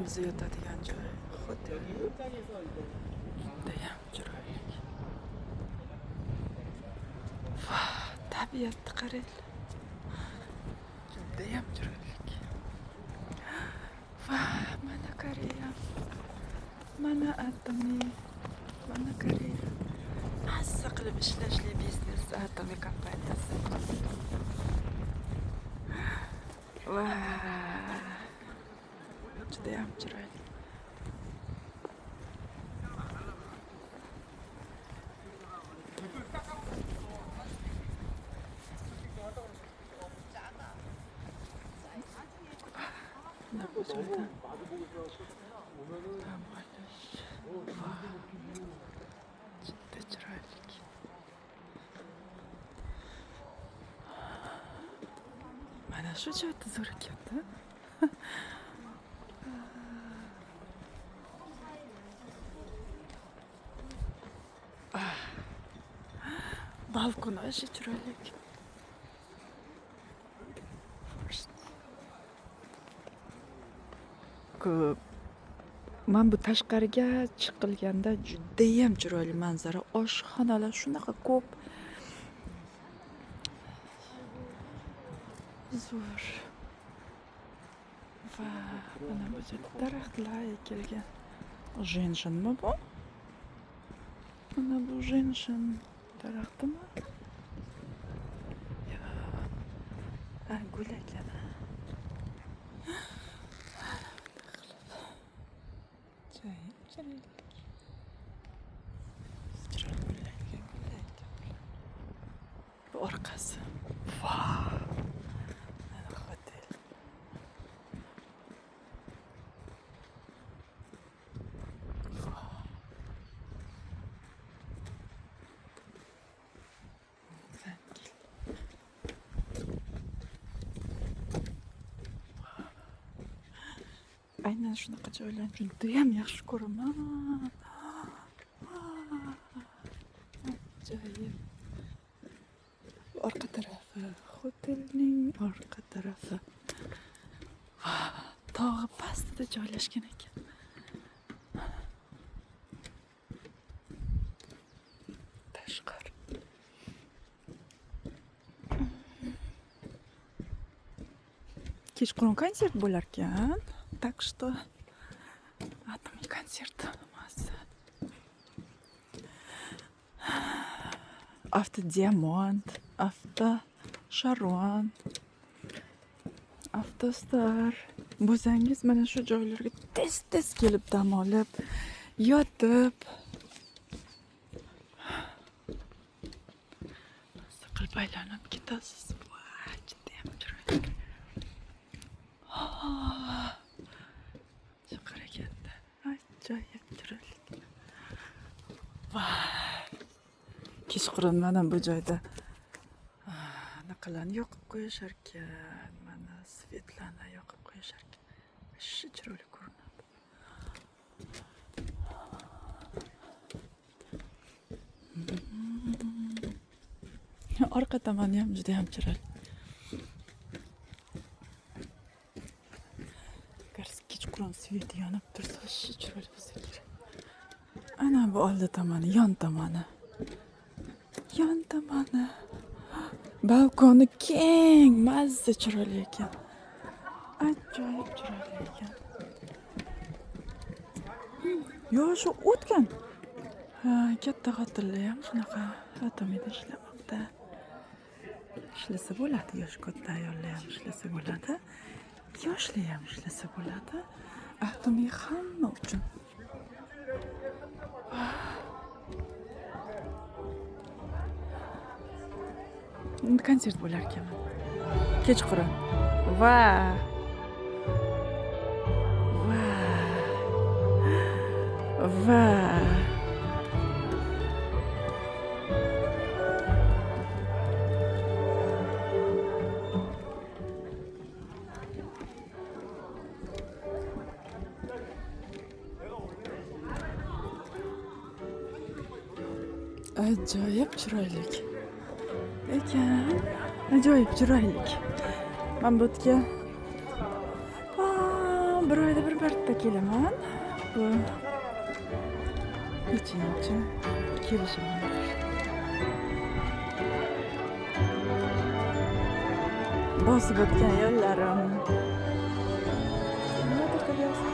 o'zi yotadigan joy. Xotel. Judayam chiroyli. Tabiatni qarang. Judayam chiroyli. Va mana Koreya. Mana atomiy. Mana Koreya. Mazza qilib ishlashli biznes atomiy kompaniyasi. Va judayam chiroyli. Bu joyda dam olish. Juda chiroyli. Mana shu joyda zo'r ekan-da. Balkon o'sha chiroyli. Men bu tashqariga chiqilganda judayam chiroyli manzara. Oshxonalar shunaqa ko'p. Zo'r. Va mana bu yerda daraxtlar ekilgan. Jenshinmi bu? Mana bu jenshin daraxtimi? Gul ekan. Bu orqasi. Vau. Mana hotel. Aynan shunaqa joylarni judayam yaxshi ko'raman. Ajoyib. Orqa tarafi, hotelning orqa tarafi. Tog'i pastida joylashgan ekan. Tashqari. Kechqurun konsert bo'lar ekan. Так что атомный концерт. Автодиамонт, Автошарон, Автостар. Bo'lsangiz mana shu joylarga tez kelib dam olib, yotib, siqilib aylanib ketasiz. Judayam chiroyli. Ajoyib chiroyli. Kechqurun mana bu joyda anaqalarni yoqib qo'yishar ekan. Mana svetlarni yoqib qo'yishar ekan. Shu chiroyli ko'rinadi. Orqa tomoni ham juda ham chiroyli. Kechqurun svet yonib tursa, shu chiroyli bo'lsa kerak. Ana bu oldi tomoni, yon tomoni. Balkoni keng, mazza chiroyli ekan. Ajoyib chiroyli ekan. Yo, shu o'tgan. Katta hotellar ham shunaqa atomida ishlamoqda. Ishlasa bo'ladi, yosh katta ayollar ham ishlasa bo'ladi. Yoshlar ham ishlasa bo'ladi. Atomiy hamma uchun. Konsert bo'lar ekan. Kechqurun. Va ajoyib chiroyli ekan. Ajoyib chiroyli. Men bu yerga bir oyda bir marta kelaman. Bu nechinchi kelishimdir. Bosib o'tgan yo'llarim. Nimadir qilyapsiz?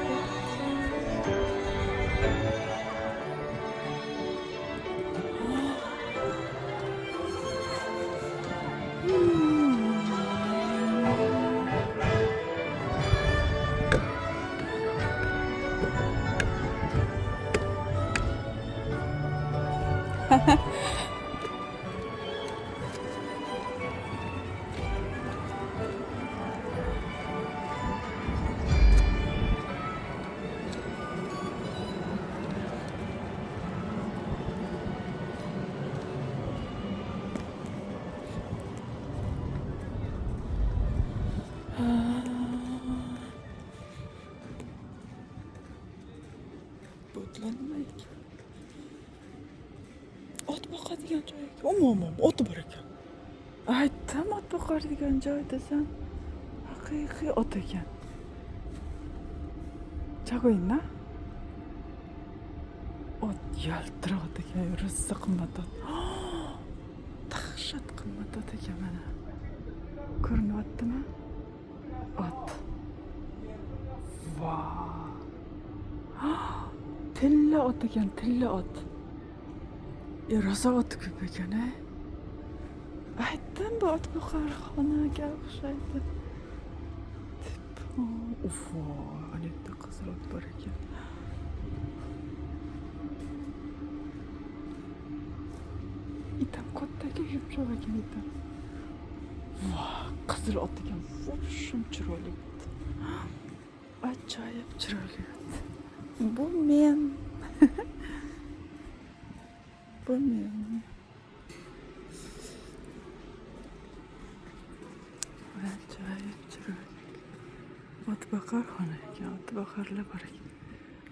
Bo'tlanmaydi. Ot boqadigan joy. Umuman ot bor ekan. Aytdim, ot boqadigan joy desam, haqiqiy ot ekan. Chagoyna? Ot yaltiroq ekan, rosa qimmat ot. Dahshat qimmat ot ekan mana. Ko'rinyaptimi? Ot. Vau. Tilla ot ekan, tilla ot. Rosa ot ko'p ekan, Aytdim, bu ot boqarxonaga o'xshaydi. Uf, ana yerda qizil ot bor ekan. Itam kattaki yumshoq ekan itam. Qizil ot ekan, shum chiroyli ot. Ajoyib chiroyli ot. Bu men. Bu men. Ajoyib chiroyli. Ot boqarxona ekan, ot boqarlar bor ekan.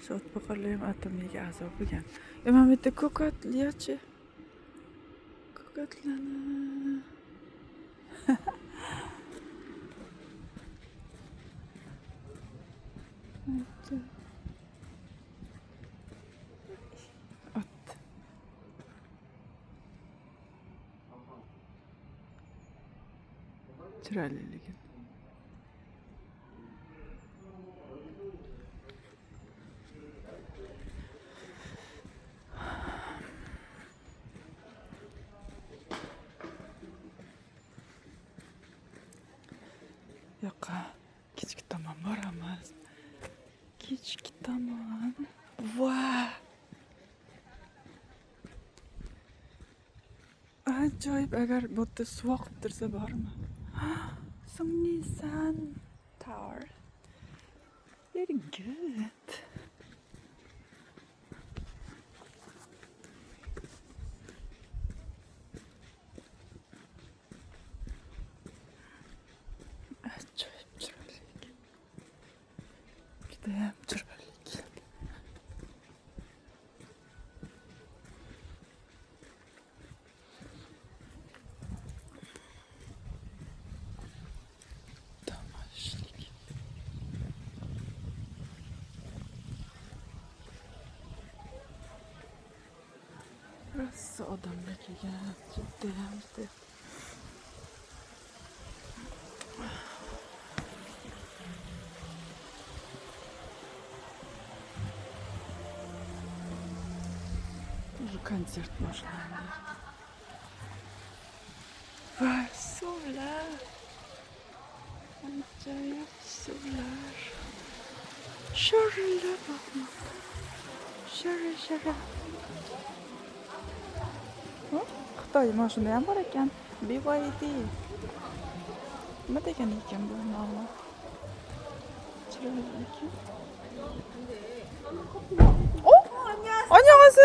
Shu ot boqarlar ham atomiga a'zo bo'lgan. Mana bu yerda ko'katliyachi. Ko'katlani. Ot. Chiroyliligi. Yo'qa, kechki tomon boramiz. Kechki tomon. Voy! Ajoyib, agar bu yerda suv oqib tursa bormi? Sumnisan Tower. Very good. Ajoyib chiroyli. Judayam chiroyli. Rosa odamlar kelgan, judayam. Konsert boshlandi. Va suvlar. Ajoyib suvlar. Sho'rlar boqmoqda. Sho'ra. Xitoy mashina ham bor ekan. BYD. Nima degan ekan bu nomi? Chiroyli ekan. Oh! Annyeonghaseyo.